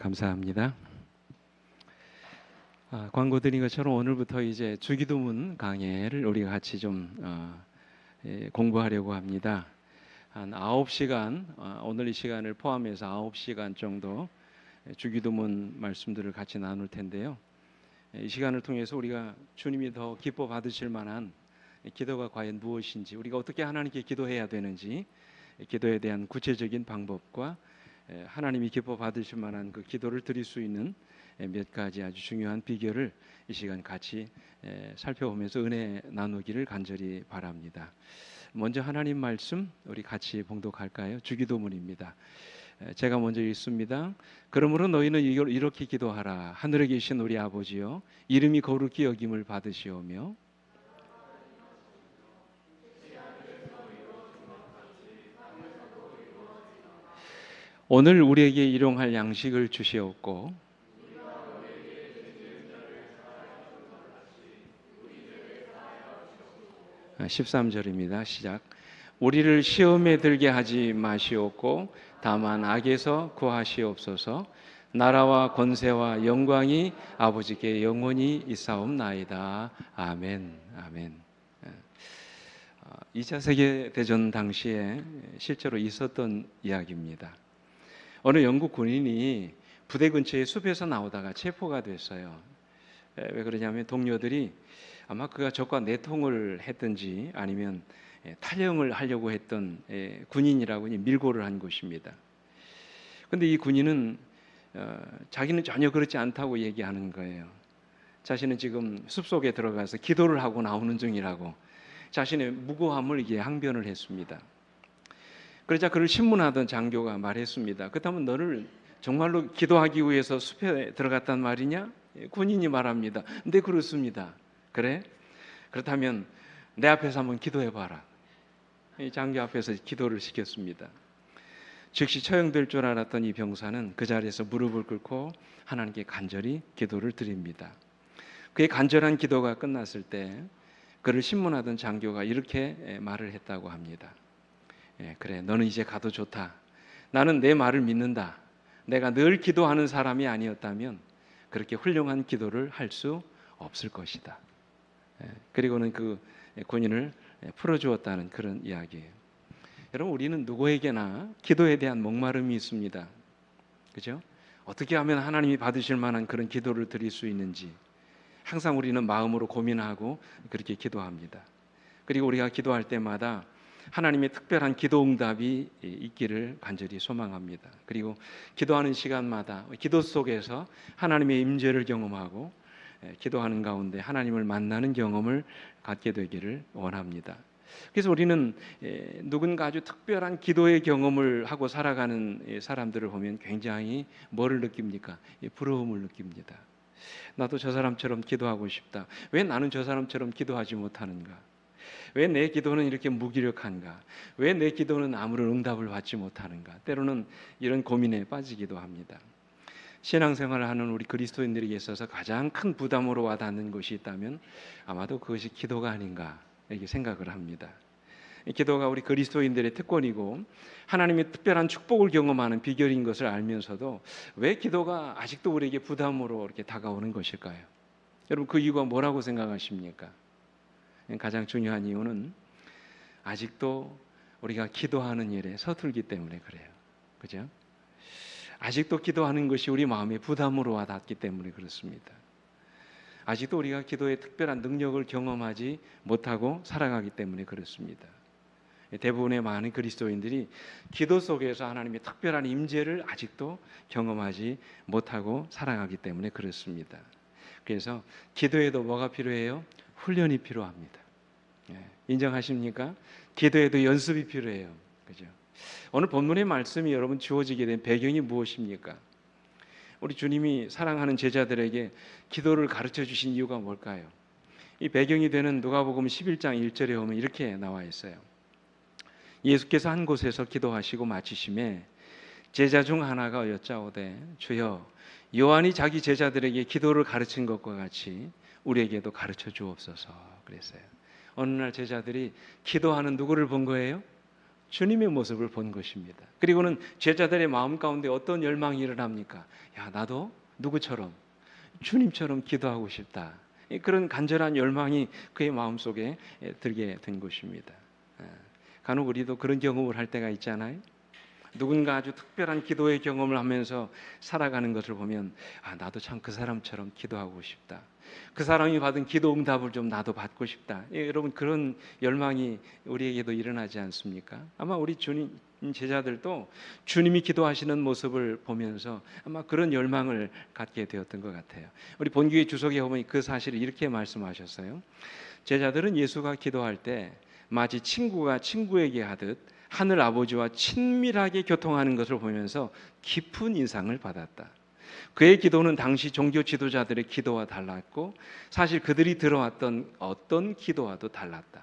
감사합니다. 광고 드린 것처럼 오늘부터 이제 주기도문 강해를 우리가 같이 좀 공부하려고 합니다. 한 9시간, 오늘 이 시간을 포함해서 9시간 정도 주기도문 말씀들을 같이 나눌 텐데요. 이 시간을 통해서 우리가 주님이 더 기뻐 받으실 만한 기도가 과연 무엇인지, 우리가 어떻게 하나님께 기도해야 되는지, 기도에 대한 구체적인 방법과 하나님이 기뻐 받으실 만한 그 기도를 드릴 수 있는 몇 가지 아주 중요한 비결을 이 시간 같이 살펴보면서 은혜 나누기를 간절히 바랍니다. 먼저 하나님 말씀 우리 같이 봉독할까요? 주기도문입니다. 제가 먼저 읽습니다. 그러므로 너희는 이렇게 기도하라. 하늘에 계신 우리 아버지여, 이름이 거룩히 여김을 받으시오며 오늘 우리에게 일용할 양식을 주시옵고 13절입니다. 시작. 우리를 시험에 들게 하지 마시옵고 다만 악에서 구하시옵소서. 나라와 권세와 영광이 아버지께 영원히 있사옵나이다. 아멘. 아멘. 2차 세계대전 당시에 실제로 있었던 이야기입니다. 어느 영국 군인이 부대 근처의 숲에서 나오다가 체포가 됐어요. 왜 그러냐면 동료들이 아마 그가 적과 내통을 했든지 아니면 탈영을 하려고 했던 군인이라고 밀고를 한 것입니다. 그런데 이 군인은 자기는 전혀 그렇지 않다고 얘기하는 거예요. 자신은 지금 숲속에 들어가서 기도를 하고 나오는 중이라고 자신의 무고함을 이게 항변을 했습니다. 그러자 그를 신문하던 장교가 말했습니다. 그렇다면 너를 정말로 기도하기 위해서 숲에 들어갔단 말이냐? 군인이 말합니다. 네, 그렇습니다. 그래? 그렇다면 내 앞에서 한번 기도해봐라. 장교 앞에서 기도를 시켰습니다. 즉시 처형될 줄 알았던 이 병사는 그 자리에서 무릎을 꿇고 하나님께 간절히 기도를 드립니다. 그의 간절한 기도가 끝났을 때 그를 신문하던 장교가 이렇게 말을 했다고 합니다. 그래, 너는 이제 가도 좋다. 나는 내 말을 믿는다. 내가 늘 기도하는 사람이 아니었다면 그렇게 훌륭한 기도를 할 수 없을 것이다. 그리고는 그 군인을 풀어주었다는 그런 이야기예요. 여러분, 우리는 누구에게나 기도에 대한 목마름이 있습니다. 그죠? 어떻게 하면 하나님이 받으실 만한 그런 기도를 드릴 수 있는지 항상 우리는 마음으로 고민하고 그렇게 기도합니다. 그리고 우리가 기도할 때마다 하나님의 특별한 기도 응답이 있기를 간절히 소망합니다. 그리고 기도하는 시간마다 기도 속에서 하나님의 임재를 경험하고 기도하는 가운데 하나님을 만나는 경험을 갖게 되기를 원합니다. 그래서 우리는 누군가 아주 특별한 기도의 경험을 하고 살아가는 사람들을 보면 굉장히 뭐를 느낍니까? 부러움을 느낍니다. 나도 저 사람처럼 기도하고 싶다. 왜 나는 저 사람처럼 기도하지 못하는가? 왜 내 기도는 이렇게 무기력한가? 왜 내 기도는 아무런 응답을 받지 못하는가? 때로는 이런 고민에 빠지기도 합니다. 신앙생활을 하는 우리 그리스도인들에게 있어서 가장 큰 부담으로 와닿는 것이 있다면 아마도 그것이 기도가 아닌가 이렇게 생각을 합니다. 기도가 우리 그리스도인들의 특권이고 하나님의 특별한 축복을 경험하는 비결인 것을 알면서도 왜 기도가 아직도 우리에게 부담으로 이렇게 다가오는 것일까요? 여러분, 그 이유가 뭐라고 생각하십니까? 가장 중요한 이유는 아직도 우리가 기도하는 일에 서툴기 때문에 그래요. 그죠? 아직도 기도하는 것이 우리 마음에 부담으로 와닿기 때문에 그렇습니다. 아직도 우리가 기도의 특별한 능력을 경험하지 못하고 살아가기 때문에 그렇습니다. 대부분의 많은 그리스도인들이 기도 속에서 하나님의 특별한 임재를 아직도 경험하지 못하고 살아가기 때문에 그렇습니다. 그래서 기도에도 뭐가 필요해요? 훈련이 필요합니다. 인정하십니까? 기도에도 연습이 필요해요. 그죠? 오늘 본문의 말씀이 여러분 주어지게 된 배경이 무엇입니까? 우리 주님이 사랑하는 제자들에게 기도를 가르쳐 주신 이유가 뭘까요? 이 배경이 되는 누가복음 11장 1절에 보면 이렇게 나와 있어요. 예수께서 한 곳에서 기도하시고 마치심에 제자 중 하나가 여짜오되 주여, 요한이 자기 제자들에게 기도를 가르친 것과 같이 우리에게도 가르쳐 주옵소서 그랬어요. 어느 날 제자들이 기도하는 누구를 본 거예요? 주님의 모습을 본 것입니다. 그리고는 제자들의 마음 가운데 어떤 열망이 일어납니까? 야, 나도 누구처럼 주님처럼 기도하고 싶다. 그런 간절한 열망이 그의 마음속에 들게 된 것입니다. 간혹 우리도 그런 경험을 할 때가 있잖아요. 누군가 아주 특별한 기도의 경험을 하면서 살아가는 것을 보면 나도 참 그 사람처럼 기도하고 싶다. 그 사람이 받은 기도 응답을 좀 나도 받고 싶다. 여러분 그런 열망이 우리에게도 일어나지 않습니까? 아마 우리 주님 제자들도 주님이 기도하시는 모습을 보면서 아마 그런 열망을 갖게 되었던 것 같아요. 우리 본교의 주석에 보면 그 사실을 이렇게 말씀하셨어요. 제자들은 예수가 기도할 때 마치 친구가 친구에게 하듯 하늘 아버지와 친밀하게 교통하는 것을 보면서 깊은 인상을 받았다. 그의 기도는 당시 종교 지도자들의 기도와 달랐고 사실 그들이 들어왔던 어떤 기도와도 달랐다.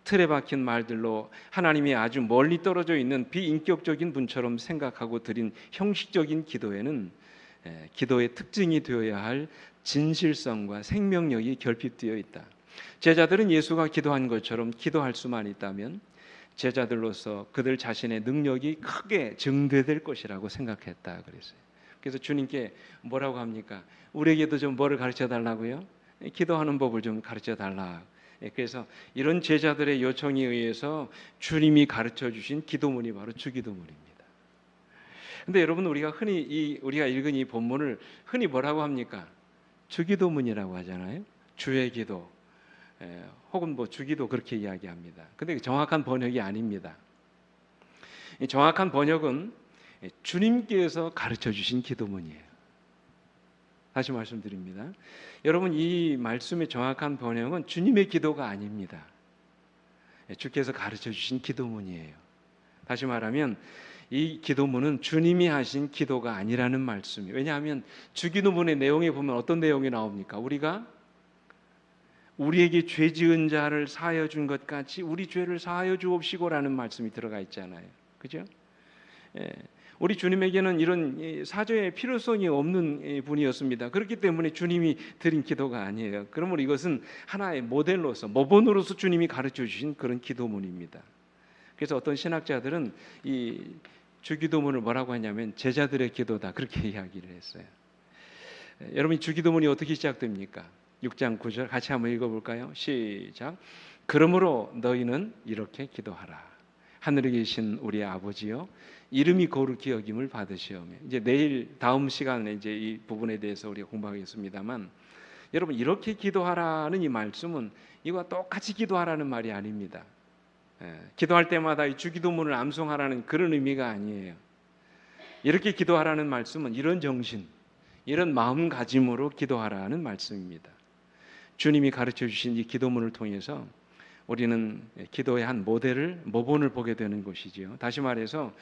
틀에 박힌 말들로 하나님이 아주 멀리 떨어져 있는 비인격적인 분처럼 생각하고 드린 형식적인 기도에는 기도의 특징이 되어야 할 진실성과 생명력이 결핍되어 있다. 제자들은 예수가 기도한 것처럼 기도할 수만 있다면 제자들로서 그들 자신의 능력이 크게 증대될 것이라고 생각했다 그랬어요. 그래서 주님께 뭐라고 합니까? 우리에게도 좀 뭐를 가르쳐 달라고요? 기도하는 법을 좀 가르쳐 달라. 그래서 이런 제자들의 요청에 의해서 주님이 가르쳐 주신 기도문이 바로 주기도문입니다. 근데 여러분 우리가 흔히 우리가 읽은 이 본문을 흔히 뭐라고 합니까? 주기도문이라고 하잖아요. 주의 기도. 혹은 뭐 주기도 그렇게 이야기합니다. 근데 정확한 번역이 아닙니다. 정확한 번역은 주님께서 가르쳐 주신 기도문이에요. 다시 말씀드립니다. 여러분 이 말씀의 정확한 번역은 주님의 기도가 아닙니다. 주께서 가르쳐 주신 기도문이에요. 다시 말하면 이 기도문은 주님이 하신 기도가 아니라는 말씀이에요. 왜냐하면 주기도문의 내용에 보면 어떤 내용이 나옵니까? 우리가 우리에게 죄 지은 자를 사하여 준 것 같이 우리 죄를 사하여 주옵시고라는 말씀이 들어가 있잖아요. 그죠? 우리 주님에게는 이런 사죄의 필요성이 없는 분이었습니다. 그렇기 때문에 주님이 드린 기도가 아니에요. 그러므로 이것은 하나의 모델로서 모본으로서 주님이 가르쳐 주신 그런 기도문입니다. 그래서 어떤 신학자들은 이 주기도문을 뭐라고 하냐면 제자들의 기도다 그렇게 이야기를 했어요. 여러분 주기도문이 어떻게 시작됩니까? 6장 9절 같이 한번 읽어볼까요? 시작. 그러므로 너희는 이렇게 기도하라. 하늘에 계신 우리 아버지여, 이름이 거룩히 여김을 받으시오며. 이제 내일 다음 시간에 이제 이 부분에 대해서 우리가 공부하겠습니다만, 여러분 이렇게 기도하라는 이 말씀은 이와 똑같이 기도하라는 말이 아닙니다. 기도할 때마다 이 주기도문을 암송하라는 그런 의미가 아니에요. 이렇게 기도하라는 말씀은 이런 정신, 이런 마음가짐으로 기도하라는 말씀입니다. 주님이 가르쳐 주신 이 기도문을 통해서 우리는 기도의 한 모본을 보게 되는 것이지요. 다시 말해서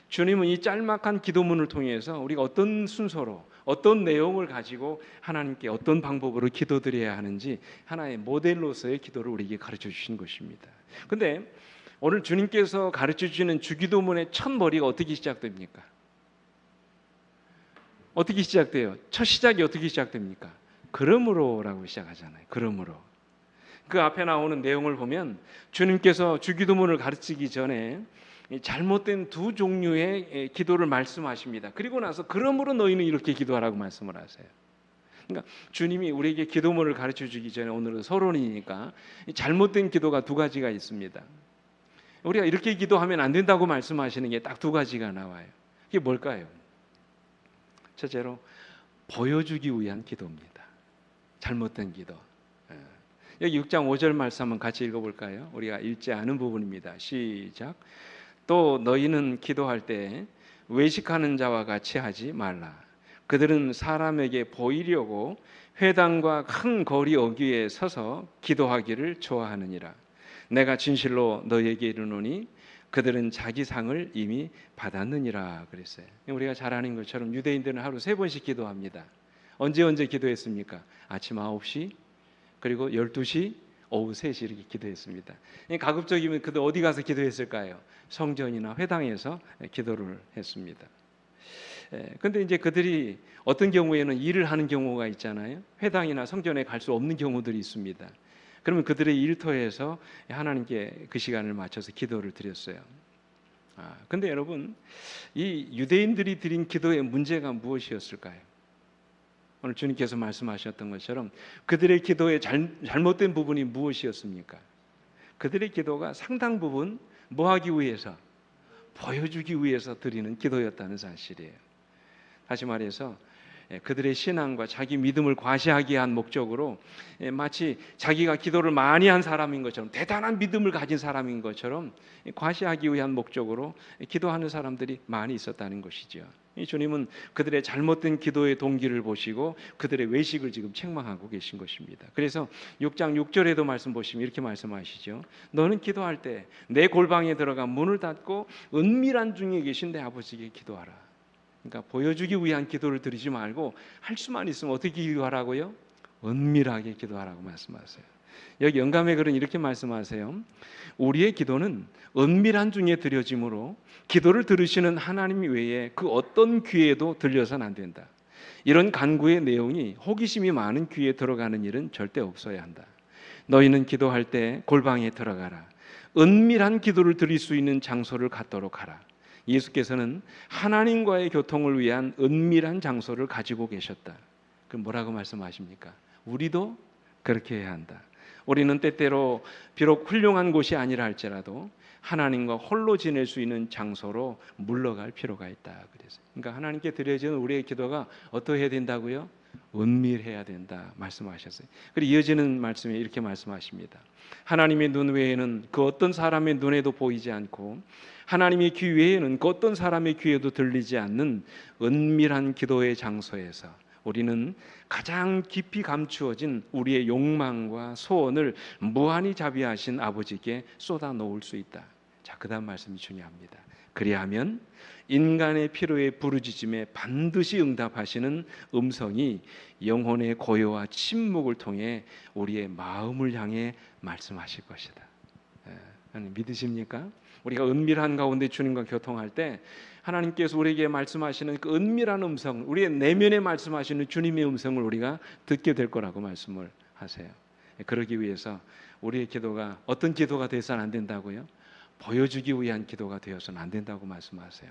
주님은 이 짤막한 기도문을 통해서 우리가 어떤 순서로 어떤 내용을 가지고 하나님께 어떤 방법으로 기도드려야 하는지 하나의 모델로서의 기도를 우리에게 가르쳐 주신 것입니다. 그런데 오늘 주님께서 가르쳐 주시는 주기도문의 첫 머리가 어떻게 시작됩니까? 어떻게 시작돼요? 첫 시작이 어떻게 시작됩니까? 그러므로라고 시작하잖아요. 그러므로. 그 앞에 나오는 내용을 보면 주님께서 주기도문을 가르치기 전에 잘못된 두 종류의 기도를 말씀하십니다. 그리고 나서 그러므로 너희는 이렇게 기도하라고 말씀을 하세요. 그러니까 주님이 우리에게 기도문을 가르쳐 주기 전에 오늘은 서론이니까 잘못된 기도가 두 가지가 있습니다. 우리가 이렇게 기도하면 안 된다고 말씀하시는 게 딱 두 가지가 나와요. 그게 뭘까요? 첫째로 보여주기 위한 기도입니다. 잘못된 기도. 여기 6장 5절 말씀 한번 같이 읽어볼까요? 우리가 읽지 않은 부분입니다. 시작. 또 너희는 기도할 때 외식하는 자와 같이 하지 말라. 그들은 사람에게 보이려고 회당과 큰 거리 어귀에 서서 기도하기를 좋아하느니라. 내가 진실로 너희에게 이르노니 그들은 자기 상을 이미 받았느니라 그랬어요. 우리가 잘 아는 것처럼 유대인들은 하루 3번씩 기도합니다. 언제 기도했습니까? 아침 9시 그리고 12시 오후 3시 이렇게 기도했습니다. 가급적이면 그들 어디 가서 기도했을까요? 성전이나 회당에서 기도를 했습니다. 근데 이제 그들이 어떤 경우에는 일을 하는 경우가 있잖아요. 회당이나 성전에 갈 수 없는 경우들이 있습니다. 그러면 그들의 일터에서 하나님께 그 시간을 맞춰서 기도를 드렸어요. 근데 여러분, 이 유대인들이 드린 기도의 문제가 무엇이었을까요? 오늘 주님께서 말씀하셨던 것처럼 그들의 기도의 잘못된 부분이 무엇이었습니까? 그들의 기도가 상당 부분 뭐 하기 위해서? 보여주기 위해서 드리는 기도였다는 사실이에요. 다시 말해서 그들의 신앙과 자기 믿음을 과시하기 위한 목적으로 마치 자기가 기도를 많이 한 사람인 것처럼, 대단한 믿음을 가진 사람인 것처럼 과시하기 위한 목적으로 기도하는 사람들이 많이 있었다는 것이죠. 주님은 그들의 잘못된 기도의 동기를 보시고 그들의 외식을 지금 책망하고 계신 것입니다. 그래서 6장 6절에도 말씀 보시면 이렇게 말씀하시죠. 너는 기도할 때 내 골방에 들어가 문을 닫고 은밀한 중에 계신 내 아버지께 기도하라. 그러니까 보여주기 위한 기도를 드리지 말고 할 수만 있으면 어떻게 기도하라고요? 은밀하게 기도하라고 말씀하세요. 여기 영감의 글은 이렇게 말씀하세요. 우리의 기도는 은밀한 중에 드려짐으로 기도를 들으시는 하나님 외에 그 어떤 귀에도 들려서는 안 된다. 이런 간구의 내용이 호기심이 많은 귀에 들어가는 일은 절대 없어야 한다. 너희는 기도할 때 골방에 들어가라. 은밀한 기도를 드릴 수 있는 장소를 갖도록 하라. 예수께서는 하나님과의 교통을 위한 은밀한 장소를 가지고 계셨다. 그럼 뭐라고 말씀하십니까? 우리도 그렇게 해야 한다. 우리는 때때로 비록 훌륭한 곳이 아니라 할지라도 하나님과 홀로 지낼 수 있는 장소로 물러갈 필요가 있다. 그래서 그러니까 하나님께 드려지는 우리의 기도가 어떠해야 된다고요? 은밀해야 된다 말씀하셨어요. 그리고 이어지는 말씀에 이렇게 말씀하십니다. 하나님의 눈 외에는 그 어떤 사람의 눈에도 보이지 않고 하나님의 귀 외에는 그 어떤 사람의 귀에도 들리지 않는 은밀한 기도의 장소에서 우리는 가장 깊이 감추어진 우리의 욕망과 소원을 무한히 자비하신 아버지께 쏟아 놓을 수 있다. 자, 그 다음 말씀이 중요합니다. 그리하면 인간의 필요에 부르짖음에 반드시 응답하시는 음성이 영혼의 고요와 침묵을 통해 우리의 마음을 향해 말씀하실 것이다. 믿으십니까? 우리가 은밀한 가운데 주님과 교통할 때 하나님께서 우리에게 말씀하시는 그 은밀한 음성, 우리의 내면에 말씀하시는 주님의 음성을 우리가 듣게 될 거라고 말씀을 하세요. 그러기 위해서 우리의 기도가 어떤 기도가 되어서는 안 된다고요? 보여주기 위한 기도가 되어서는 안 된다고 말씀하세요.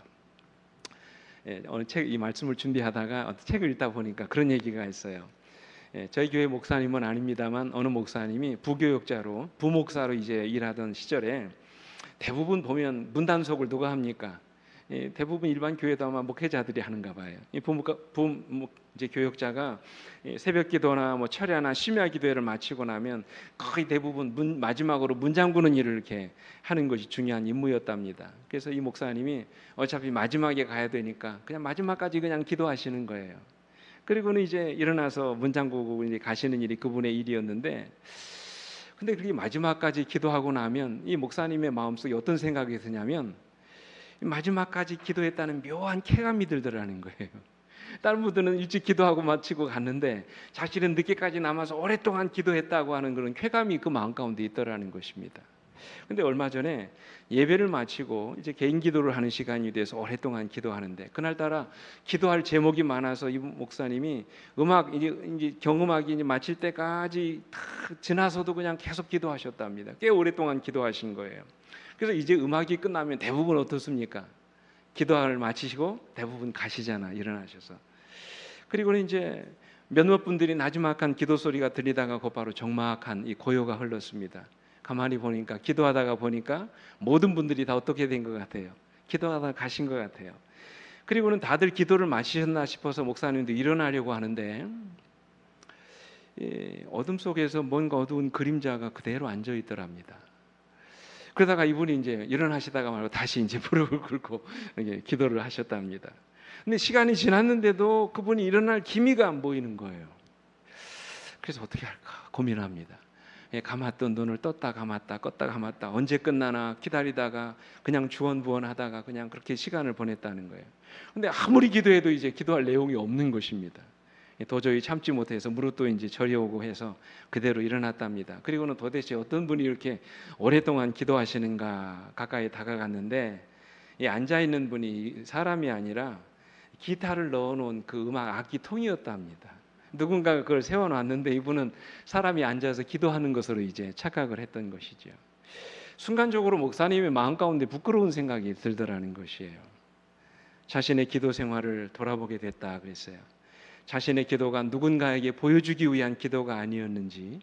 오늘 이 말씀을 준비하다가 책을 읽다 보니까 그런 얘기가 있어요. 저희 교회 목사님은 아닙니다만 어느 목사님이 부교육자로 부목사로 이제 일하던 시절에 대부분 보면 문단속을 누가 합니까? 대부분 일반 교회도 아마 목회자들이 하는가 봐요. 이제 교육자가 새벽기도나 뭐 철야나 심야 기도회를 마치고 나면 거의 대부분 마지막으로 문 잠그는 일을 이렇게 하는 것이 중요한 임무였답니다. 그래서 이 목사님이 어차피 마지막에 가야 되니까 그냥 마지막까지 그냥 기도하시는 거예요. 그리고는 이제 일어나서 문 잠그고 이제 가시는 일이 그분의 일이었는데, 근데 그렇게 마지막까지 기도하고 나면 이 목사님의 마음속에 어떤 생각이 드냐면 마지막까지 기도했다는 묘한 쾌감이 들더라는 거예요. 다른 분들은 일찍 기도하고 마치고 갔는데 자신은 늦게까지 남아서 오랫동안 기도했다고 하는 그런 쾌감이 그 마음 가운데 있더라는 것입니다. 근데 얼마 전에 예배를 마치고 이제 개인 기도를 하는 시간이 돼서 오랫동안 기도하는데, 그날따라 기도할 제목이 많아서 이 목사님이 음악 이제 경음악이 이제 마칠 때까지 다 지나서도 그냥 계속 기도하셨답니다. 꽤 오랫동안 기도하신 거예요. 그래서 이제 음악이 끝나면 대부분 어떻습니까? 기도를 마치시고 대부분 가시잖아, 일어나셔서. 그리고는 이제 몇몇 분들이 나지막한 기도 소리가 들리다가 곧바로 적막한 이 고요가 흘렀습니다. 가만히 보니까, 기도하다가 보니까 모든 분들이 다 어떻게 된 것 같아요? 기도하다가 가신 것 같아요. 그리고는 다들 기도를 마치셨나 싶어서 목사님도 일어나려고 하는데 어둠 속에서 뭔가 어두운 그림자가 그대로 앉아 있더랍니다. 그러다가 이분이 이제 일어나시다가 말고 다시 이제 무릎을 꿇고 기도를 하셨답니다. 근데 시간이 지났는데도 그분이 일어날 기미가 안 보이는 거예요. 그래서 어떻게 할까 고민합니다. 감았던 눈을 떴다 감았다 껐다 감았다, 언제 끝나나 기다리다가 그냥 주원부원하다가 그냥 그렇게 시간을 보냈다는 거예요. 근데 아무리 기도해도 이제 기도할 내용이 없는 것입니다. 도저히 참지 못해서 무릎도 이제 저려오고 해서 그대로 일어났답니다. 그리고는 도대체 어떤 분이 이렇게 오랫동안 기도하시는가 가까이 다가갔는데, 이 앉아 있는 분이 사람이 아니라 기타를 넣어놓은 그 음악 악기 통이었답니다. 누군가가 그걸 세워놨는데 이분은 사람이 앉아서 기도하는 것으로 이제 착각을 했던 것이죠. 순간적으로 목사님의 마음 가운데 부끄러운 생각이 들더라는 것이에요. 자신의 기도 생활을 돌아보게 됐다 그랬어요. 자신의 기도가 누군가에게 보여주기 위한 기도가 아니었는지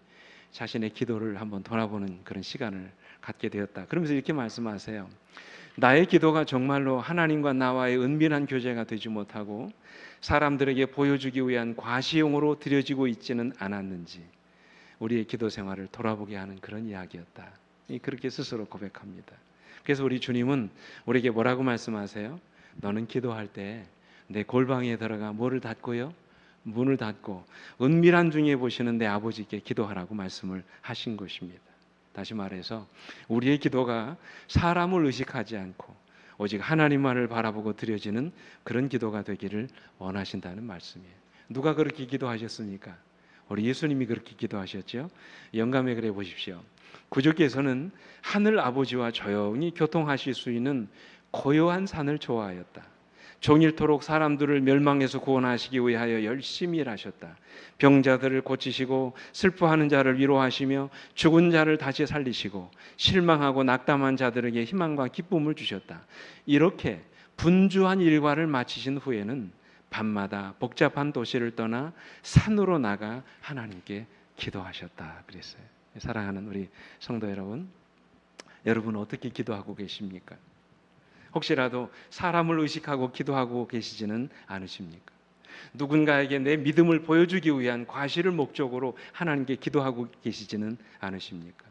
자신의 기도를 한번 돌아보는 그런 시간을 갖게 되었다. 그러면서 이렇게 말씀하세요. 나의 기도가 정말로 하나님과 나와의 은밀한 교제가 되지 못하고 사람들에게 보여주기 위한 과시용으로 드려지고 있지는 않았는지 우리의 기도 생활을 돌아보게 하는 그런 이야기였다. 그렇게 스스로 고백합니다. 그래서 우리 주님은 우리에게 뭐라고 말씀하세요? 너는 기도할 때 내 골방에 들어가 뭐를 닫고요? 문을 닫고 은밀한 중에 보시는 내 아버지께 기도하라고 말씀을 하신 것입니다. 다시 말해서 우리의 기도가 사람을 의식하지 않고 오직 하나님만을 바라보고 드려지는 그런 기도가 되기를 원하신다는 말씀이에요. 누가 그렇게 기도하셨습니까? 우리 예수님이 그렇게 기도하셨죠. 영감에 그래 보십시오. 구주께서는 하늘 아버지와 조용히 교통하실 수 있는 고요한 산을 좋아하였다. 종일토록 사람들을 멸망에서 구원하시기 위하여 열심히 일하셨다. 병자들을 고치시고 슬퍼하는 자를 위로하시며 죽은 자를 다시 살리시고 실망하고 낙담한 자들에게 희망과 기쁨을 주셨다. 이렇게 분주한 일과를 마치신 후에는 밤마다 복잡한 도시를 떠나 산으로 나가 하나님께 기도하셨다 그랬어요. 사랑하는 우리 성도 여러분, 여러분은 어떻게 기도하고 계십니까? 혹시라도 사람을 의식하고 기도하고 계시지는 않으십니까? 누군가에게 내 믿음을 보여주기 위한 과시를 목적으로 하나님께 기도하고 계시지는 않으십니까?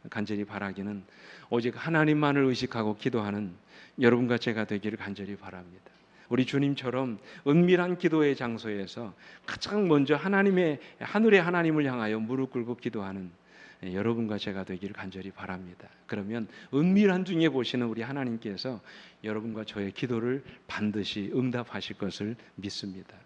간절히 바라기는 오직 하나님만을 의식하고 기도하는 여러분과 제가 되기를 간절히 바랍니다. 우리 주님처럼 은밀한 기도의 장소에서 가장 먼저 하나님의 하늘의 하나님을 향하여 무릎 꿇고 기도하는 여러분과 제가 되기를 간절히 바랍니다. 그러면 은밀한 중에 보시는 우리 하나님께서 여러분과 저의 기도를 반드시 응답하실 것을 믿습니다.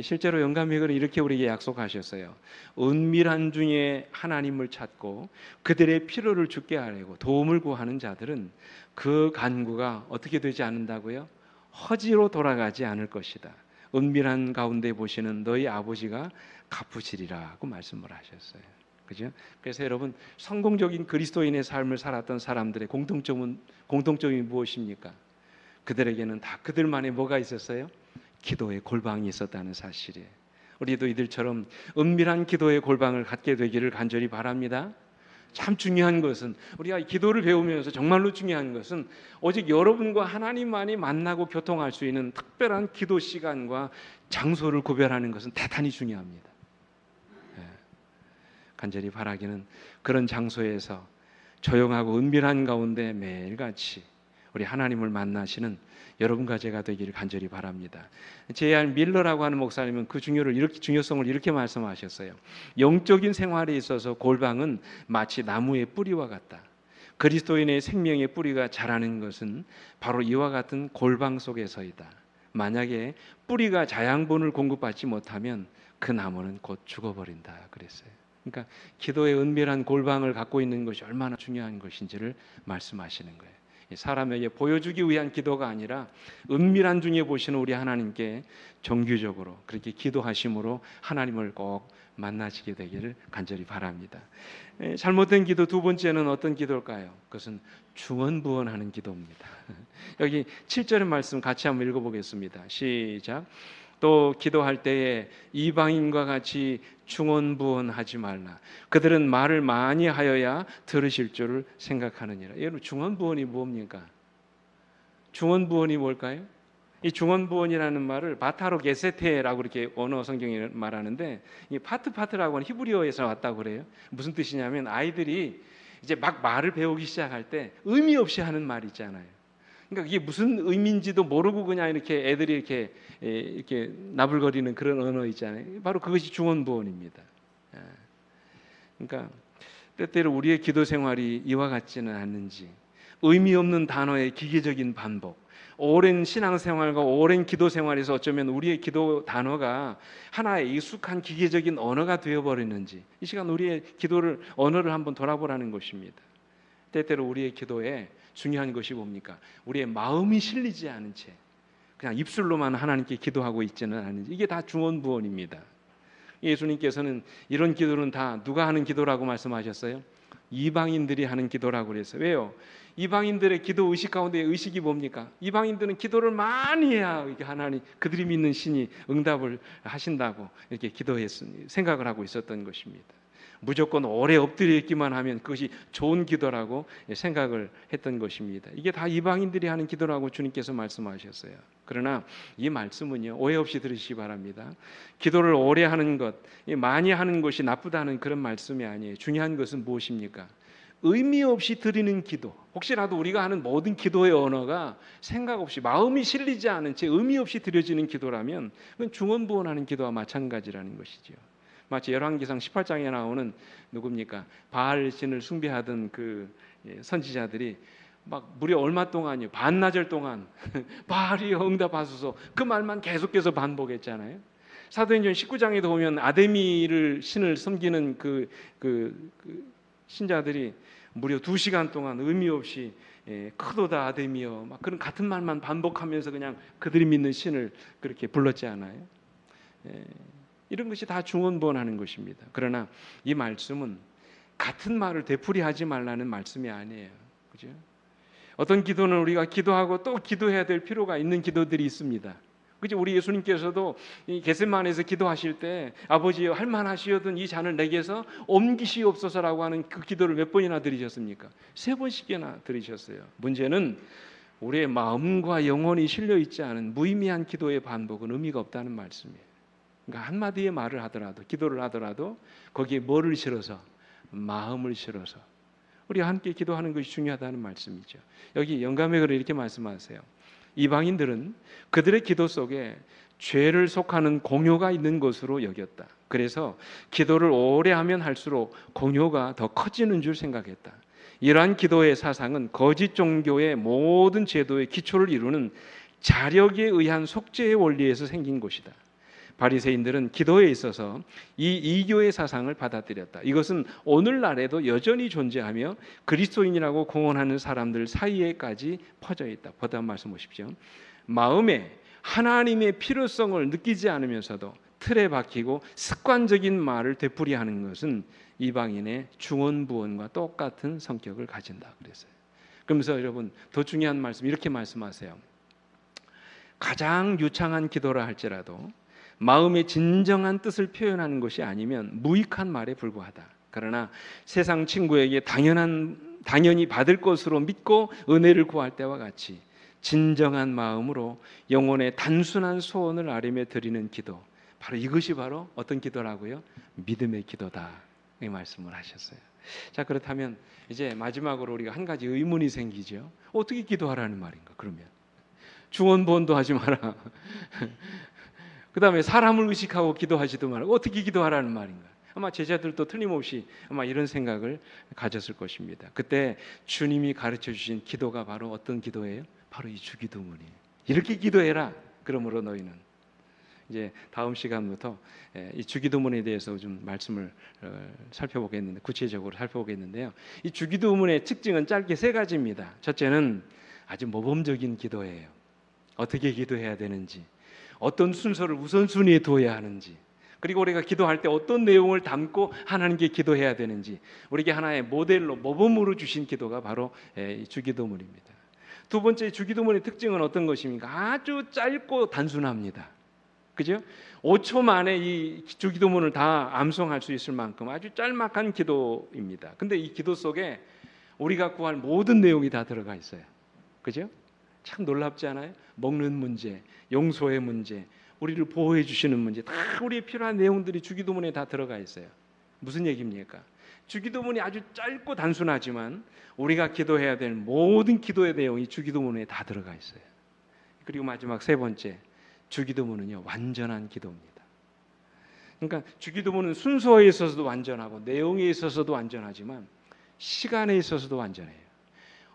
실제로 영감회는 이렇게 우리에게 약속하셨어요. 은밀한 중에 하나님을 찾고 그들의 필요를 주께 하려고 도움을 구하는 자들은 그 간구가 어떻게 되지 않는다고요? 허지로 돌아가지 않을 것이다. 은밀한 가운데 보시는 너희 아버지가 갚으시리라고 말씀을 하셨어요. 그죠? 그래서 여러분, 성공적인 그리스도인의 삶을 살았던 사람들의 공통점이 무엇입니까? 그들에게는 다 그들만의 뭐가 있었어요? 기도의 골방이 있었다는 사실이에요. 우리도 이들처럼 은밀한 기도의 골방을 갖게 되기를 간절히 바랍니다. 참 중요한 것은, 우리가 기도를 배우면서 정말로 중요한 것은 오직 여러분과 하나님만이 만나고 교통할 수 있는 특별한 기도 시간과 장소를 구별하는 것은 대단히 중요합니다. 간절히 바라기는 그런 장소에서 조용하고 은밀한 가운데 매일같이 우리 하나님을 만나시는 여러분과 제가 되기를 간절히 바랍니다. J.R. 밀러라고 하는 목사님은 그 중요성을 이렇게 말씀하셨어요. 영적인 생활에 있어서 골방은 마치 나무의 뿌리와 같다. 그리스도인의 생명의 뿌리가 자라는 것은 바로 이와 같은 골방 속에서이다. 만약에 뿌리가 자양분을 공급받지 못하면 그 나무는 곧 죽어버린다 그랬어요. 그러니까 기도의 은밀한 골방을 갖고 있는 것이 얼마나 중요한 것인지를 말씀하시는 거예요. 사람에게 보여주기 위한 기도가 아니라 은밀한 중에 보시는 우리 하나님께 정규적으로 그렇게 기도하심으로 하나님을 꼭 만나시게 되기를 간절히 바랍니다. 잘못된 기도 두 번째는 어떤 기도일까요? 그것은 중언부언하는 기도입니다. 여기 7절의 말씀 같이 한번 읽어보겠습니다. 시작. 또 기도할 때에 이방인과 같이 중언부언하지 말라. 그들은 말을 많이 하여야 들으실 줄을 생각하느니라. 여러분, 중언부언이 뭡니까? 중언부언이 뭘까요? 이 중언부언이라는 말을 바타로 게세테라고 이렇게 언어 성경에 말하는데, 이 파트라고 하는 히브리어에서 왔다고 그래요. 무슨 뜻이냐면 아이들이 이제 막 말을 배우기 시작할 때 의미 없이 하는 말 있잖아요. 그러니까 이게 무슨 의미인지도 모르고 그냥 이렇게 애들이 이렇게 나불거리는 그런 언어 있잖아요. 바로 그것이 중언부언입니다. 그러니까 때때로 우리의 기도 생활이 이와 같지는 않는지 의미 없는 단어의 기계적인 반복, 오랜 신앙생활과 오랜 기도 생활에서 어쩌면 우리의 기도 단어가 하나의 익숙한 기계적인 언어가 되어버리는지 이 시간 우리의 기도를 언어를 한번 돌아보라는 것입니다. 때때로 우리의 기도에 중요한 것이 뭡니까? 우리의 마음이 실리지 않은 채 그냥 입술로만 하나님께 기도하고 있지는 않은지, 이게 다 중언부언입니다. 예수님께서는 이런 기도는 다 누가 하는 기도라고 말씀하셨어요? 이방인들이 하는 기도라고 그랬어요. 왜요? 이방인들의 기도 의식 가운데 의식이 뭡니까? 이방인들은 기도를 많이 해야 이게 하나님 그들이 믿는 신이 응답을 하신다고 이렇게 생각을 하고 있었던 것입니다. 무조건 오래 엎드려 있기만 하면 그것이 좋은 기도라고 생각을 했던 것입니다. 이게 다 이방인들이 하는 기도라고 주님께서 말씀하셨어요. 그러나 이 말씀은요, 오해 없이 들으시기 바랍니다. 기도를 오래 하는 것, 많이 하는 것이 나쁘다는 그런 말씀이 아니에요. 중요한 것은 무엇입니까? 의미 없이 드리는 기도. 혹시라도 우리가 하는 모든 기도의 언어가 생각 없이 마음이 실리지 않은 채 의미 없이 드려지는 기도라면 그건 중언부언하는 기도와 마찬가지라는 것이죠. 마치 열왕기상 18장에 나오는 누굽니까? 바알 신을 숭배하던 그 선지자들이 막 무려 얼마 동안요, 반나절 동안 바알이 응답하소서 그 말만 계속해서 반복했잖아요. 사도행전 19장에도 보면 아데미를 신을 섬기는 그 신자들이 무려 2시간 동안 의미 없이 크도다 아데미여 막 그런 같은 말만 반복하면서 그냥 그들이 믿는 신을 그렇게 불렀지 않아요? 이런 것이 다 중언부언하는 것입니다. 그러나 이 말씀은 같은 말을 되풀이하지 말라는 말씀이 아니에요. 그죠? 어떤 기도는 우리가 기도하고 또 기도해야 될 필요가 있는 기도들이 있습니다. 그죠? 우리 예수님께서도 이 겟세마네에서 기도하실 때 아버지여 할만하시거든 이 잔을 내게서 옮기시옵소서라고 하는 그 기도를 몇 번이나 드리셨습니까? 3번씩이나 드리셨어요. 문제는 우리의 마음과 영혼이 실려 있지 않은 무의미한 기도의 반복은 의미가 없다는 말씀이에요. 그러니까 한마디의 말을 하더라도 기도를 하더라도 거기에 뭐를 실어서 마음을 실어서 우리가 함께 기도하는 것이 중요하다는 말씀이죠. 여기 영감의 글에 이렇게 말씀하세요. 이방인들은 그들의 기도 속에 죄를 속하는 공효가 있는 것으로 여겼다. 그래서 기도를 오래 하면 할수록 공효가 더 커지는 줄 생각했다. 이러한 기도의 사상은 거짓 종교의 모든 제도의 기초를 이루는 자력에 의한 속죄의 원리에서 생긴 것이다. 바리새인들은 기도에 있어서 이 이교의 사상을 받아들였다. 이것은 오늘날에도 여전히 존재하며 그리스도인이라고 공언하는 사람들 사이에까지 퍼져 있다. 보다 말씀 보십시오. 마음에 하나님의 필요성을 느끼지 않으면서도 틀에 박히고 습관적인 말을 되풀이하는 것은 이방인의 중언부언과 똑같은 성격을 가진다 그랬어요. 그러면서 여러분 더 중요한 말씀 이렇게 말씀하세요. 가장 유창한 기도라 할지라도 마음의 진정한 뜻을 표현하는 것이 아니면 무익한 말에 불과하다. 그러나 세상 친구에게 당연히 받을 것으로 믿고 은혜를 구할 때와 같이 진정한 마음으로 영혼의 단순한 소원을 아뢰며 드리는 기도, 바로 이것이 바로 어떤 기도라고요? 믿음의 기도다. 이 말씀을 하셨어요. 자, 그렇다면 이제 마지막으로 우리가 한 가지 의문이 생기죠. 어떻게 기도하라는 말인가? 그러면 중언부언도 하지 마라. 그 다음에 사람을 의식하고 기도하지도 말고 어떻게 기도하라는 말인가? 아마 제자들도 틀림없이 아마 이런 생각을 가졌을 것입니다. 그때 주님이 가르쳐 주신 기도가 바로 어떤 기도예요? 바로 이 주기도문이에요. 이렇게 기도해라. 그러므로 너희는 이제 다음 시간부터 이 주기도문에 대해서 좀 말씀을 살펴보겠는데 구체적으로 살펴보겠는데요. 이 주기도문의 특징은 짧게 3가지입니다. 첫째는 아주 모범적인 기도예요. 어떻게 기도해야 되는지, 어떤 순서를 우선순위에 두어야 하는지, 그리고 우리가 기도할 때 어떤 내용을 담고 하나님께 기도해야 되는지 우리에게 하나의 모델로 모범으로 주신 기도가 바로 주기도문입니다. 두 번째 주기도문의 특징은 어떤 것입니까? 아주 짧고 단순합니다. 그죠? 5초 만에 이 주기도문을 다 암송할 수 있을 만큼 아주 짤막한 기도입니다. 근데 이 기도 속에 우리가 구할 모든 내용이 다 들어가 있어요. 그죠? 참 놀랍지 않아요? 먹는 문제, 용서의 문제, 우리를 보호해 주시는 문제, 다 우리의 필요한 내용들이 주기도문에 다 들어가 있어요. 무슨 얘기입니까? 주기도문이 아주 짧고 단순하지만 우리가 기도해야 될 모든 기도의 내용이 주기도문에 다 들어가 있어요. 그리고 마지막 3번째, 주기도문은요 완전한 기도입니다. 그러니까 주기도문은 순서에 있어서도 완전하고 내용에 있어서도 완전하지만 시간에 있어서도 완전해요.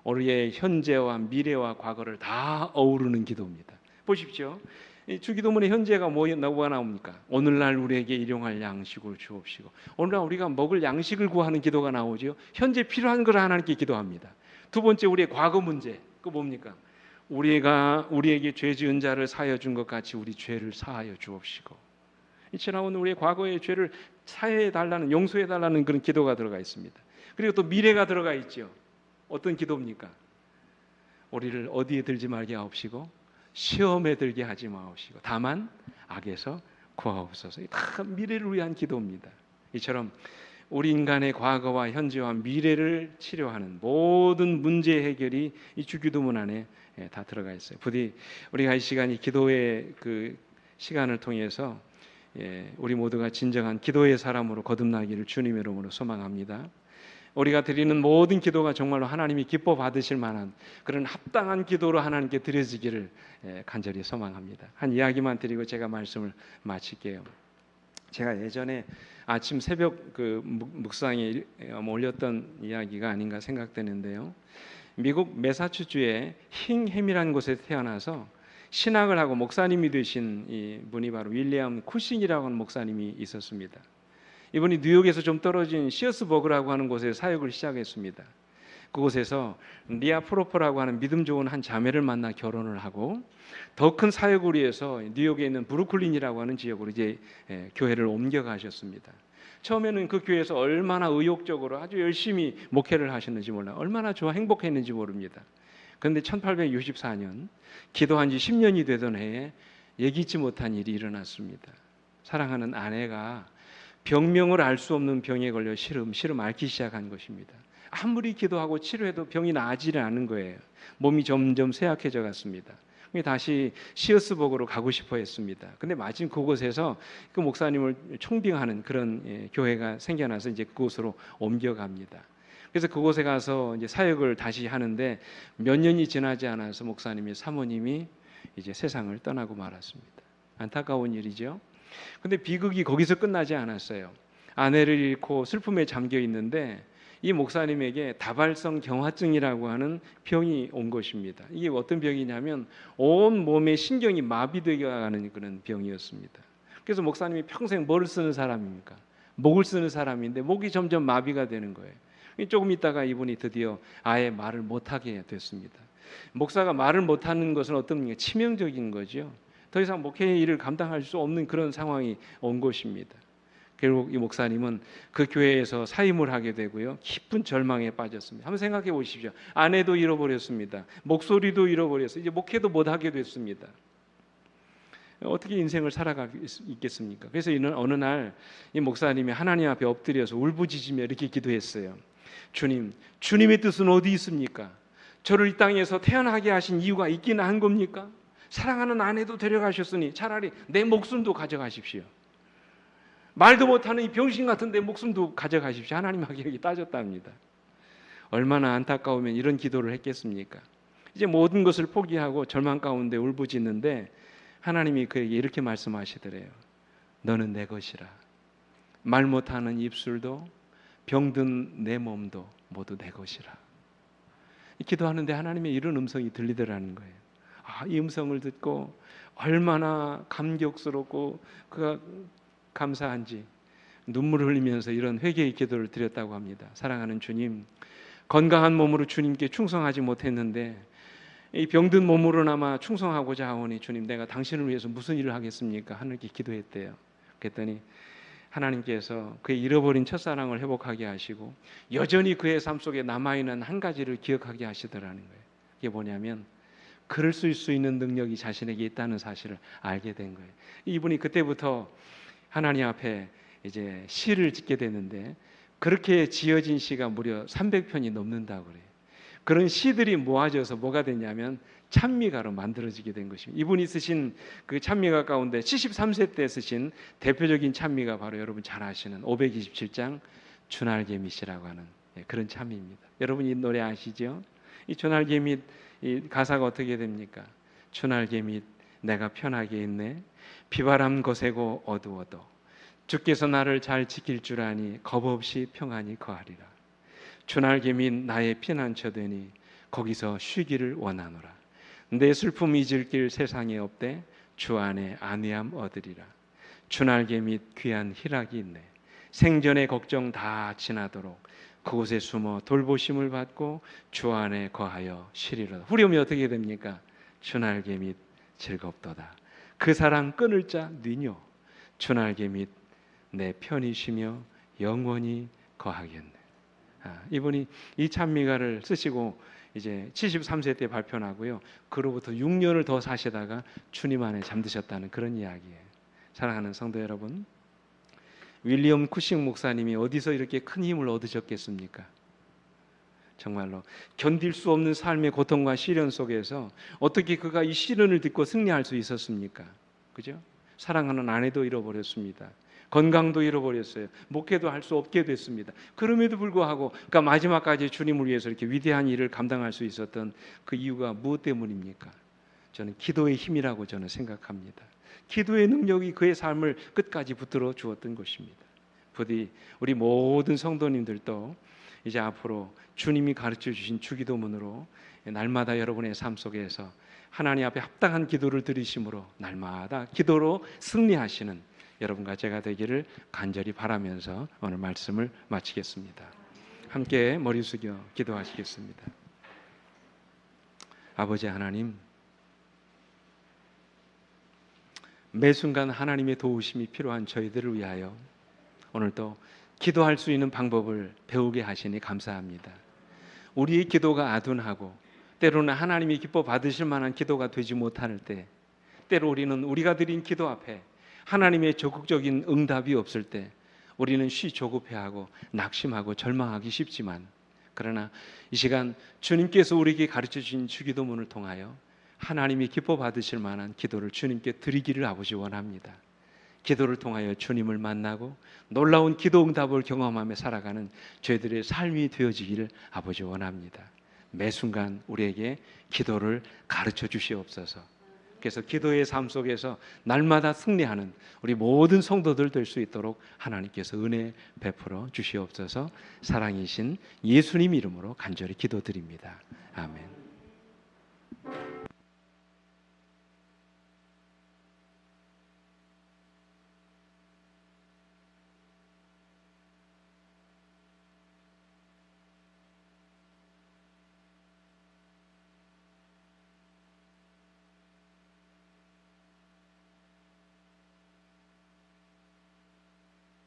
우리의 현재와 미래와 과거를 다 어우르는 기도입니다. 보십시오. 이 주기도문의 현재가 뭐가 나옵니까? 오늘날 우리에게 일용할 양식을 주옵시고, 오늘날 우리가 먹을 양식을 구하는 기도가 나오죠. 현재 필요한 걸 하나님께 기도합니다. 두 번째, 우리의 과거 문제, 그거 뭡니까? 우리가 우리에게 죄 지은 자를 사하여 준 것 같이 우리 죄를 사하여 주옵시고, 지나온 우리의 과거의 죄를 사해 달라는, 용서해 달라는 그런 기도가 들어가 있습니다. 그리고 또 미래가 들어가 있죠. 어떤 기도입니까? 우리를 어디에 들지 말게 하옵시고 시험에 들게 하지 마옵시고 다만 악에서 구하옵소서. 다 미래를 위한 기도입니다. 이처럼 우리 인간의 과거와 현재와 미래를 치료하는 모든 문제 해결이 이 주기도문 안에 다 들어가 있어요. 부디 우리가 이 시간이 기도의 그 시간을 통해서 우리 모두가 진정한 기도의 사람으로 거듭나기를 주님의 이름으로 소망합니다. 우리가 드리는 모든 기도가 정말로 하나님이 기뻐 받으실 만한 그런 합당한 기도로 하나님께 드려지기를 간절히 소망합니다. 한 이야기만 드리고 제가 말씀을 마칠게요. 제가 예전에 아침 새벽 그 묵상에 올렸던 이야기가 아닌가 생각되는데요. 미국 매사추주의 힝햄이라는 곳에 태어나서 신학을 하고 목사님이 되신 이 분이 바로 윌리엄 쿠싱이라고 하는 목사님이 있었습니다. 이분이 뉴욕에서 좀 떨어진 시어스버그라고 하는 곳에 사역을 시작했습니다. 그곳에서 리아 프로퍼라고 하는 믿음 좋은 한 자매를 만나 결혼을 하고 더 큰 사역을 위해서 뉴욕에 있는 브루클린이라고 하는 지역으로 이제 교회를 옮겨가셨습니다. 처음에는 그 교회에서 얼마나 의욕적으로 아주 열심히 목회를 하셨는지 몰라요. 얼마나 좋아 행복했는지 모릅니다. 그런데 1864년 기도한 지 10년이 되던 해에 예기치 못한 일이 일어났습니다. 사랑하는 아내가 병명을 알 수 없는 병에 걸려 시름 앓기 시작한 것입니다. 아무리 기도하고 치료해도 병이 나아지지 않는 거예요. 몸이 점점 쇠약해져 갔습니다. 다시 시어스버그로 가고 싶어 했습니다. 근데 마침 그곳에서 그 목사님을 총빙하는 그런 교회가 생겨나서 이제 그곳으로 옮겨갑니다. 그래서 그곳에 가서 이제 사역을 다시 하는데 몇 년이 지나지 않아서 목사님이 사모님이 이제 세상을 떠나고 말았습니다. 안타까운 일이죠. 근데 비극이 거기서 끝나지 않았어요. 아내를 잃고 슬픔에 잠겨 있는데 이 목사님에게 다발성 경화증이라고 하는 병이 온 것입니다. 이게 어떤 병이냐면 온 몸의 신경이 마비되게 하는 그런 병이었습니다. 그래서 목사님이 평생 뭐를 쓰는 사람입니까? 목을 쓰는 사람인데 목이 점점 마비가 되는 거예요. 조금 있다가 이분이 드디어 아예 말을 못하게 됐습니다. 목사가 말을 못하는 것은 어떤 치명적인 거죠. 더 이상 목회의 일을 감당할 수 없는 그런 상황이 온 것입니다. 결국 이 목사님은 그 교회에서 사임을 하게 되고요. 깊은 절망에 빠졌습니다. 한번 생각해 보십시오. 아내도 잃어버렸습니다. 목소리도 잃어버렸어요. 이제 목회도 못하게 됐습니다. 어떻게 인생을 살아가겠습니까? 그래서 이는 어느 날 이 목사님이 하나님 앞에 엎드려서 울부짖으며 이렇게 기도했어요. 주님, 주님의 뜻은 어디 있습니까? 저를 이 땅에서 태어나게 하신 이유가 있기는 한 겁니까? 사랑하는 아내도 데려가셨으니 차라리 내 목숨도 가져가십시오. 말도 못하는 이 병신 같은 내 목숨도 가져가십시오. 하나님에게 여기 따졌답니다. 얼마나 안타까우면 이런 기도를 했겠습니까? 이제 모든 것을 포기하고 절망 가운데 울부짖는데 하나님이 그에게 이렇게 말씀하시더래요. 너는 내 것이라. 말 못하는 입술도 병든 내 몸도 모두 내 것이라. 기도하는데 하나님의 이런 음성이 들리더라는 거예요. 이 음성을 듣고 얼마나 감격스럽고 그가 감사한지 눈물을 흘리면서 이런 회개의 기도를 드렸다고 합니다. 사랑하는 주님, 건강한 몸으로 주님께 충성하지 못했는데 이 병든 몸으로나마 충성하고자 하오니 주님, 내가 당신을 위해서 무슨 일을 하겠습니까? 하늘께 기도했대요. 그랬더니 하나님께서 그의 잃어버린 첫사랑을 회복하게 하시고 여전히 그의 삶 속에 남아있는 한 가지를 기억하게 하시더라는 거예요. 이게 뭐냐면 글을 쓸 수 있는 능력이 자신에게 있다는 사실을 알게 된 거예요. 이분이 그때부터 하나님 앞에 이제 시를 짓게 되는데 그렇게 지어진 시가 무려 300편이 넘는다고 그래요. 그런 시들이 모아져서 뭐가 됐냐면 찬미가로 만들어지게 된 것입니다. 이분이 쓰신 그 찬미가 가운데 73세 때 쓰신 대표적인 찬미가 바로 여러분 잘 아시는 527장 주날개밋이라고 하는 그런 찬미입니다. 여러분 이 노래 아시죠? 이 주날개밋 이 가사가 어떻게 됩니까? 주날개밋 내가 편하게 있네. 비바람 거세고 어두워도 주께서 나를 잘 지킬 줄 아니 겁 없이 평안히 거하리라. 주날개밋 나의 피난처 되니 거기서 쉬기를 원하노라. 내 슬픔 잊을 길 세상에 없대 주 안에 안위함 얻으리라. 주날개밋 귀한 희락이 있네. 생전의 걱정 다 지나도록 그곳에 숨어 돌보심을 받고 주 안에 거하여 쉬리로다. 후렴이 어떻게 됩니까? 주날개밋 즐겁도다. 그 사랑 끊을 자 니뇨. 주날개밋 내 편히 쉬며 영원히 거하겠네. 이분이 이 찬미가를 쓰시고 이제 73세 때 발표하고요. 그로부터 6년을 더 사시다가 주님 안에 잠드셨다는 그런 이야기예요. 사랑하는 성도 여러분, 윌리엄 쿠싱 목사님이 어디서 이렇게 큰 힘을 얻으셨겠습니까? 정말로 견딜 수 없는 삶의 고통과 시련 속에서 어떻게 그가 이 시련을 딛고 승리할 수 있었습니까? 그죠? 사랑하는 아내도 잃어버렸습니다. 건강도 잃어버렸어요. 목회도 할 수 없게 됐습니다. 그럼에도 불구하고 그러니까 마지막까지 주님을 위해서 이렇게 위대한 일을 감당할 수 있었던 그 이유가 무엇 때문입니까? 저는 기도의 힘이라고 저는 생각합니다. 기도의 능력이 그의 삶을 끝까지 붙들어 주었던 것입니다. 부디 우리 모든 성도님들도 이제 앞으로 주님이 가르쳐 주신 주기도문으로 날마다 여러분의 삶 속에서 하나님 앞에 합당한 기도를 드리심으로 날마다 기도로 승리하시는 여러분과 제가 되기를 간절히 바라면서 오늘 말씀을 마치겠습니다. 함께 머리 숙여 기도하시겠습니다. 아버지 하나님, 매 순간 하나님의 도우심이 필요한 저희들을 위하여 오늘도 기도할 수 있는 방법을 배우게 하시니 감사합니다. 우리의 기도가 아둔하고 때로는 하나님이 기뻐 받으실 만한 기도가 되지 못할 때, 때로 우리는 우리가 드린 기도 앞에 하나님의 적극적인 응답이 없을 때 우리는 조급해하고 낙심하고 절망하기 쉽지만, 그러나 이 시간 주님께서 우리에게 가르쳐 주신 주기도문을 통하여 하나님이 기뻐 받으실 만한 기도를 주님께 드리기를 아버지 원합니다. 기도를 통하여 주님을 만나고 놀라운 기도 응답을 경험하며 살아가는 저희들의 삶이 되어지기를 아버지 원합니다. 매 순간 우리에게 기도를 가르쳐 주시옵소서. 그래서 기도의 삶 속에서 날마다 승리하는 우리 모든 성도들 될 수 있도록 하나님께서 은혜 베풀어 주시옵소서. 사랑이신 예수님 이름으로 간절히 기도드립니다. 아멘.